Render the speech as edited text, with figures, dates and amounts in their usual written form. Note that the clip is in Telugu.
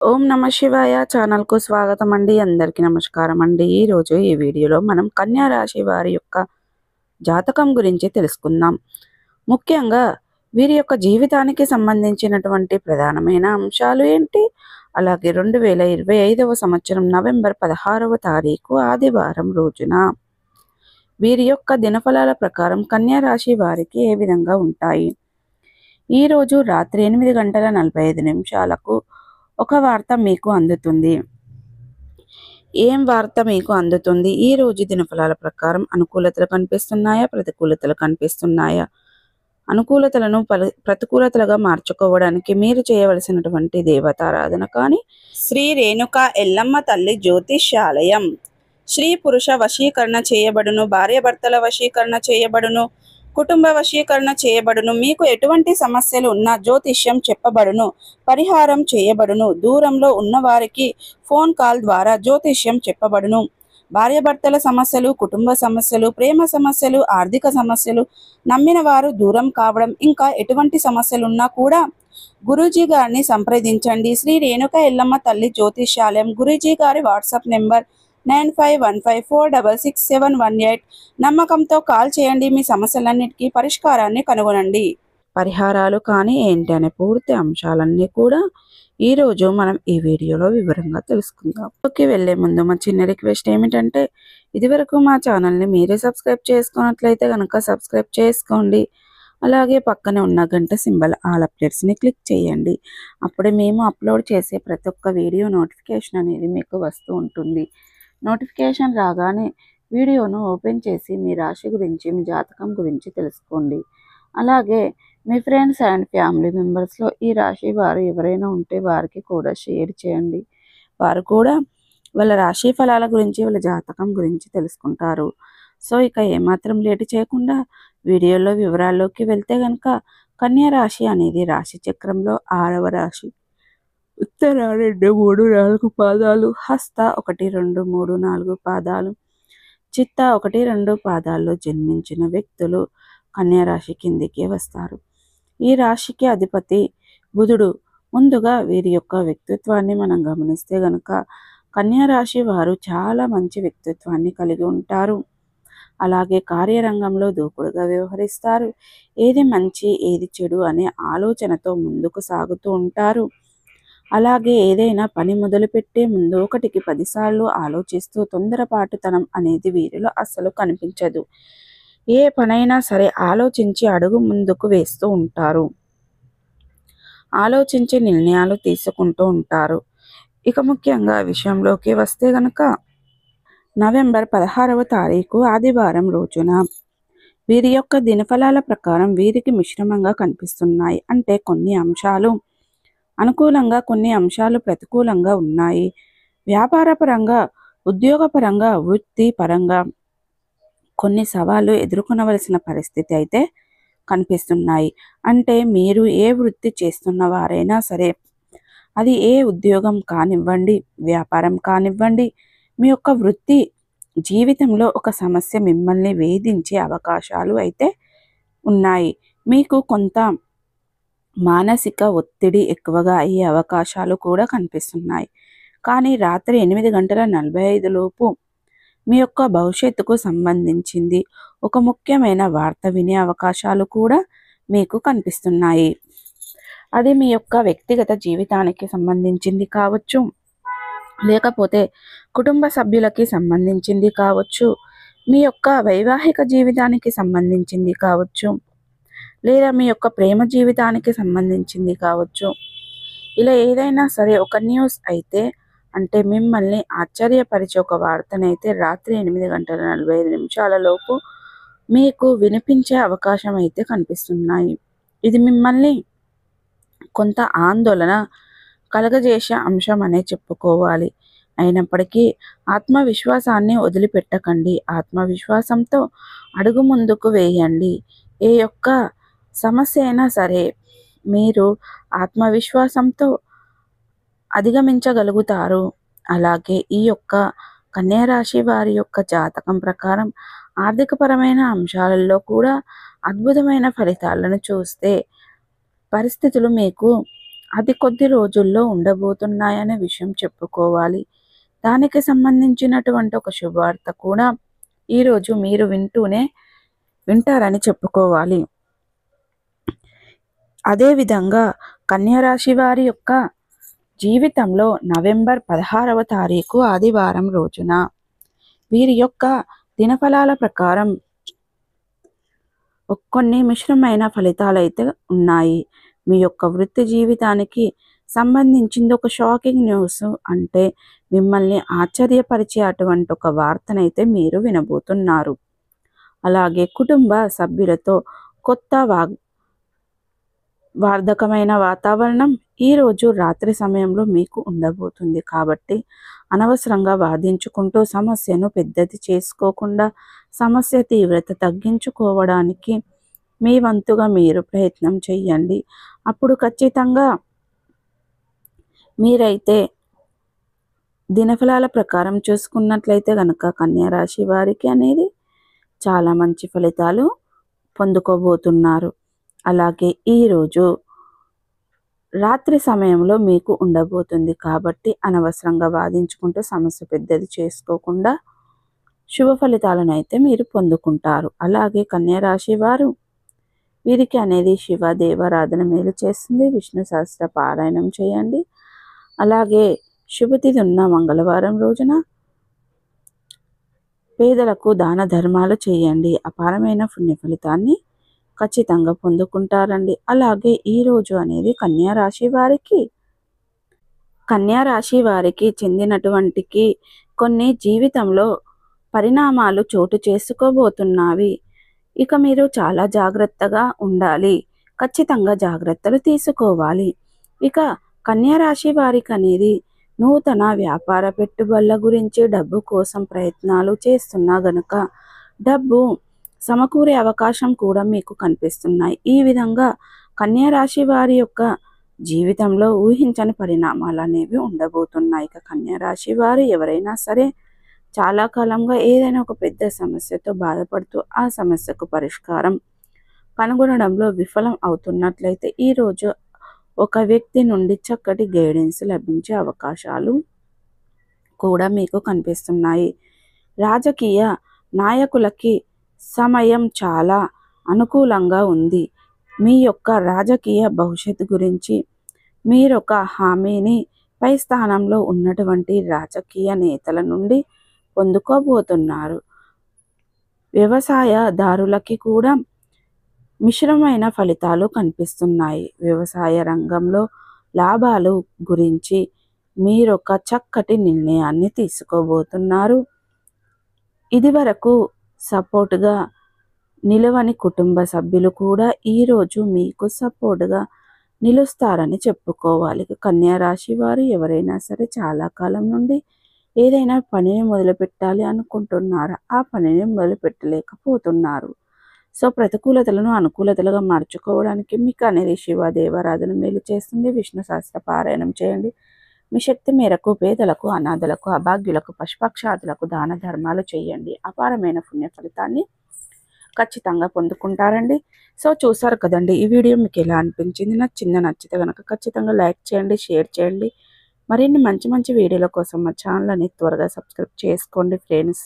ఓం నమ శివాయ ఛానల్కు స్వాగతం అండి. అందరికీ నమస్కారం అండి. ఈరోజు ఈ వీడియోలో మనం కన్యా రాశి వారి యొక్క జాతకం గురించి తెలుసుకుందాం. ముఖ్యంగా వీరి యొక్క జీవితానికి సంబంధించినటువంటి ప్రధానమైన అంశాలు ఏంటి, అలాగే 2025వ సంవత్సరం నవంబర్ 16వ తారీఖు ఆదివారం రోజున వీరి యొక్క దినఫలాల ప్రకారం కన్యా రాశి వారికి ఏ విధంగా ఉంటాయి. ఈరోజు రాత్రి 8:45 ఒక వార్త మీకు అందుతుంది. ఏం వార్త మీకు అందుతుంది? ఈ రోజు దినఫలాల ప్రకారం అనుకూలతలు కనిపిస్తున్నాయా, ప్రతికూలతలు కనిపిస్తున్నాయా? అనుకూలతలను ప్రతికూలతలుగా మార్చుకోవడానికి మీరు చేయవలసినటువంటి దేవతారాధన కానీ శ్రీ రేణుకా ఎల్లమ్మ తల్లి జ్యోతిష్యాలయం. స్త్రీ పురుష వశీకరణ చేయబడును, భార్యాభర్తల వశీకరణ చేయబడును, కుటుంబ వశీకరణ చేయబడును. మీకు ఎటువంటి సమస్యలు ఉన్నా జ్యోతిష్యం చెప్పబడును, పరిహారం చేయబడును. దూరంలో ఉన్న వారికి ఫోన్ కాల్ ద్వారా జ్యోతిష్యం చెప్పబడును. భార్యాభర్తల సమస్యలు, కుటుంబ సమస్యలు, ప్రేమ సమస్యలు, ఆర్థిక సమస్యలు, నమ్మిన వారు దూరం కావడం, ఇంకా ఎటువంటి సమస్యలున్నా కూడా గురూజీ గారిని సంప్రదించండి. శ్రీ రేణుక ఎల్లమ్మ తల్లి జ్యోతిష్యాలయం. గురూజీ గారి వాట్సాప్ నెంబర్ 9515466718. నమ్మకంతో కాల్ చేయండి. మీ సమస్యలన్నిటికీ పరిష్కారాన్ని కనుగొనండి. పరిహారాలు కానీ ఏంటి అనే పూర్తి అంశాలన్నీ కూడా ఈరోజు మనం ఈ వీడియోలో వివరంగా తెలుసుకుందాం. వెళ్ళే ముందు మా చిన్న రిక్వెస్ట్ ఏమిటంటే, ఇదివరకు మా ఛానల్ని మీరే సబ్స్క్రైబ్ చేసుకున్నట్లయితే కనుక సబ్స్క్రైబ్ చేసుకోండి. అలాగే పక్కనే ఉన్న గంట సింబల్ ఆల్ అప్డేట్స్ని క్లిక్ చేయండి. అప్పుడే మేము అప్లోడ్ చేసే ప్రతి ఒక్క వీడియో నోటిఫికేషన్ అనేది మీకు వస్తూ ఉంటుంది. నోటిఫికేషన్ రాగానే వీడియోను ఓపెన్ చేసి మీ రాశి గురించి, మీ జాతకం గురించి తెలుసుకోండి. అలాగే మీ ఫ్రెండ్స్ అండ్ ఫ్యామిలీ మెంబర్స్లో ఈ రాశి వారు ఎవరైనా ఉంటే వారికి కూడా షేర్ చేయండి. వారు కూడా వాళ్ళ రాశి ఫలాల గురించి, వాళ్ళ జాతకం గురించి తెలుసుకుంటారు. సో ఇక ఏమాత్రం లేట్ చేయకుండా వీడియోలో వివరాల్లోకి వెళ్తే కనుక, కన్యా రాశి అనేది రాశి చక్రంలో 6వ రాశి. ఉత్తర 2, 3, 4 పాదాలు, హస్త 1, 2, 3, 4 పాదాలు, చిత్త 1, 2 పాదాల్లో జన్మించిన వ్యక్తులు కన్యా రాశి కిందికి వస్తారు. ఈ రాశికి అధిపతి బుధుడు. ముందుగా వీరి యొక్క వ్యక్తిత్వాన్ని మనం గమనిస్తే గనుక, కన్యా రాశి వారు చాలా మంచి వ్యక్తిత్వాన్ని కలిగి ఉంటారు. అలాగే కార్యరంగంలో దూకుడుగా వ్యవహరిస్తారు. ఏది మంచి, ఏది చెడు అనే ఆలోచనతో ముందుకు సాగుతూ ఉంటారు. అలాగే ఏదైనా పని మొదలుపెట్టే ముందు 1కి 10 సార్లు ఆలోచిస్తూ తొందరపాటుతనం అనేది వీరిలో అస్సలు కనిపించదు. ఏ పనైనా సరే ఆలోచించి అడుగు ముందుకు వేస్తూ ఉంటారు. ఆలోచించి నిర్ణయాలు తీసుకుంటూ ఉంటారు. ఇక ముఖ్యంగా విషయంలోకి వస్తే గనక, నవంబర్ 16వ తారీఖు ఆదివారం రోజున వీరి యొక్క దినఫలాల ప్రకారం వీరికి మిశ్రమంగా కనిపిస్తున్నాయి. అంటే కొన్ని అంశాలు అనుకూలంగా, కొన్ని అంశాలు ప్రతికూలంగా ఉన్నాయి. వ్యాపారపరంగా, ఉద్యోగపరంగా, వృత్తి పరంగా కొన్ని సవాళ్లు ఎదుర్కొనవలసిన పరిస్థితి అయితే కనిపిస్తున్నాయి. అంటే మీరు ఏ వృత్తి చేస్తున్న వారైనా సరే, అది ఏ ఉద్యోగం కానివ్వండి, వ్యాపారం కానివ్వండి, మీ యొక్క వృత్తి జీవితంలో ఒక సమస్య మిమ్మల్ని వేధించే అవకాశాలు అయితే ఉన్నాయి. మీకు కొంత మానసిక ఒత్తిడి ఎక్కువగా అయ్యే అవకాశాలు కూడా కనిపిస్తున్నాయి. కానీ రాత్రి 8:45 లోపు మీ యొక్క భవిష్యత్తుకు సంబంధించింది ఒక ముఖ్యమైన వార్త వినే అవకాశాలు కూడా మీకు కనిపిస్తున్నాయి. అది మీ యొక్క వ్యక్తిగత జీవితానికి సంబంధించింది కావచ్చు, లేకపోతే కుటుంబ సభ్యులకి సంబంధించింది కావచ్చు, మీ యొక్క వైవాహిక జీవితానికి సంబంధించింది కావచ్చు, లేదా మీ యొక్క ప్రేమ జీవితానికి సంబంధించింది కావచ్చు. ఇలా ఏదైనా సరే ఒక న్యూస్ అయితే, అంటే మిమ్మల్ని ఆశ్చర్యపరిచే ఒక వార్తనైతే రాత్రి 8:45 లోపు మీకు వినిపించే అవకాశం అయితే కనిపిస్తున్నాయి. ఇది మిమ్మల్ని కొంత ఆందోళన కలగజేసే అంశం అనే చెప్పుకోవాలి. అయినప్పటికీ ఆత్మవిశ్వాసాన్ని వదిలిపెట్టకండి. ఆత్మవిశ్వాసంతో అడుగు ముందుకు వేయండి. ఏ యొక్క సమస్య అయినా సరే మీరు ఆత్మవిశ్వాసంతో అధిగమించగలుగుతారు. అలాగే ఈ యొక్క కన్యా రాశి వారి యొక్క జాతకం ప్రకారం ఆర్థికపరమైన అంశాలలో కూడా అద్భుతమైన ఫలితాలను చూస్తే పరిస్థితులు మీకు అది కొద్ది రోజుల్లో ఉండబోతున్నాయనే విషయం చెప్పుకోవాలి. దానికి సంబంధించినటువంటి ఒక శుభవార్త కూడా ఈరోజు మీరు వింటారని చెప్పుకోవాలి. అదేవిధంగా కన్యరాశి వారి యొక్క జీవితంలో నవంబర్ 16వ తారీఖు ఆదివారం రోజున వీరి యొక్క దినఫలాల ప్రకారం కొన్ని మిశ్రమైన ఫలితాలైతే ఉన్నాయి. మీ యొక్క వృత్తి జీవితానికి సంబంధించింది ఒక షాకింగ్ న్యూస్, అంటే మిమ్మల్ని ఆశ్చర్యపరిచే అటువంటి ఒక వార్తనైతే మీరు వినబోతున్నారు. అలాగే కుటుంబ సభ్యులతో కొత్త వార్ధకమైన వాతావరణం ఈరోజు రాత్రి సమయంలో మీకు ఉండబోతుంది. కాబట్టి అనవసరంగా వాదించుకుంటూ సమస్యను పెద్దది చేసుకోకుండా సమస్య తీవ్రత తగ్గించుకోవడానికి మీ వంతుగా మీరు ప్రయత్నం చేయండి. అప్పుడు ఖచ్చితంగా మీరైతే దినఫలాల ప్రకారం చూసుకున్నట్లయితే కనుక కన్యారాశి వారికి అనేది చాలా మంచి ఫలితాలు పొందుకోబోతున్నారు. అలాగే ఈరోజు రాత్రి సమయంలో మీకు ఉండబోతుంది. కాబట్టి అనవసరంగా వాదించుకుంటూ సమస్య పెద్దది చేసుకోకుండా శుభ ఫలితాలను అయితే మీరు పొందుకుంటారు. అలాగే కన్యారాశి వారు వీరికి అనేది శివ దేవారాధన మేలు చేస్తుంది. విష్ణు సహస్ర పారాయణం చేయండి. అలాగే శుభతిథి ఉన్న మంగళవారం రోజున పేదలకు దాన ధర్మాలు చేయండి. అపారమైన పుణ్య ఫలితాన్ని ఖచ్చితంగా పొందుకుంటారండి. అలాగే ఈరోజు అనేది కన్యారాశి వారికి చెందినటువంటికి కొన్ని జీవితంలో పరిణామాలు చోటు చేసుకోబోతున్నవి. ఇక మీరు చాలా జాగ్రత్తగా ఉండాలి. ఖచ్చితంగా జాగ్రత్తలు తీసుకోవాలి. ఇక కన్యారాశి వారికి అనేది నూతన వ్యాపార పెట్టుబడుల గురించి డబ్బు కోసం ప్రయత్నాలు చేస్తున్నా గనుక డబ్బు సమకూరే అవకాశం కూడా మీకు కనిపిస్తున్నాయి. ఈ విధంగా కన్యారాశి వారి యొక్క జీవితంలో ఊహించని పరిణామాలు అనేవి ఉండబోతున్నాయి. ఇక కన్యారాశి వారు ఎవరైనా సరే చాలా కాలంగా ఏదైనా ఒక పెద్ద సమస్యతో బాధపడుతూ ఆ సమస్యకు పరిష్కారం కనుగొనడంలో విఫలం అవుతున్నట్లయితే ఈరోజు ఒక వ్యక్తి నుండి చక్కటి గైడెన్స్ లభించే అవకాశాలు కూడా మీకు కనిపిస్తున్నాయి. రాజకీయ నాయకులకి సమయం చాలా అనుకూలంగా ఉంది. మీ యొక్క రాజకీయ భవిష్యత్తు గురించి మీరొక హామీని పై స్థానంలో ఉన్నటువంటి రాజకీయ నేతల నుండి పొందుకోబోతున్నారు. వ్యవసాయదారులకి కూడా మిశ్రమైన ఫలితాలు కనిపిస్తున్నాయి. వ్యవసాయ రంగంలో లాభాలు గురించి మీరొక చక్కటి నిర్ణయాన్ని తీసుకోబోతున్నారు. ఇదివరకు సపోర్టుగా నిలవని కుటుంబ సభ్యులు కూడా ఈరోజు మీకు సపోర్టుగా నిలుస్తారని చెప్పుకోవాలి. కన్యారాశి వారు ఎవరైనా సరే చాలా కాలం నుండి ఏదైనా పనిని మొదలుపెట్టాలి అనుకుంటున్నారా, ఆ పనిని మొదలుపెట్టలేకపోతున్నారు. సో ప్రతికూలతలను అనుకూలతలుగా మార్చుకోవడానికి మీకు అనేది శివ దేవారాధన మేలు చేస్తుంది. విష్ణు సహస్ర పారాయణం చేయండి. మీ శక్తి మేరకు పేదలకు, అనాథలకు, అభాగ్యులకు, పశుపక్షాదులకు దాన ధర్మాలు చేయండి. అపారమైన పుణ్య ఫలితాన్ని ఖచ్చితంగా పొందుకుంటారండి. సో చూసారు కదండి, ఈ వీడియో మీకు ఎలా అనిపించింది? నచ్చితే కనుక ఖచ్చితంగా లైక్ చేయండి, షేర్ చేయండి. మరిన్ని మంచి మంచి వీడియోల కోసం మా ఛానల్ని త్వరగా సబ్స్క్రైబ్ చేసుకోండి ఫ్రెండ్స్.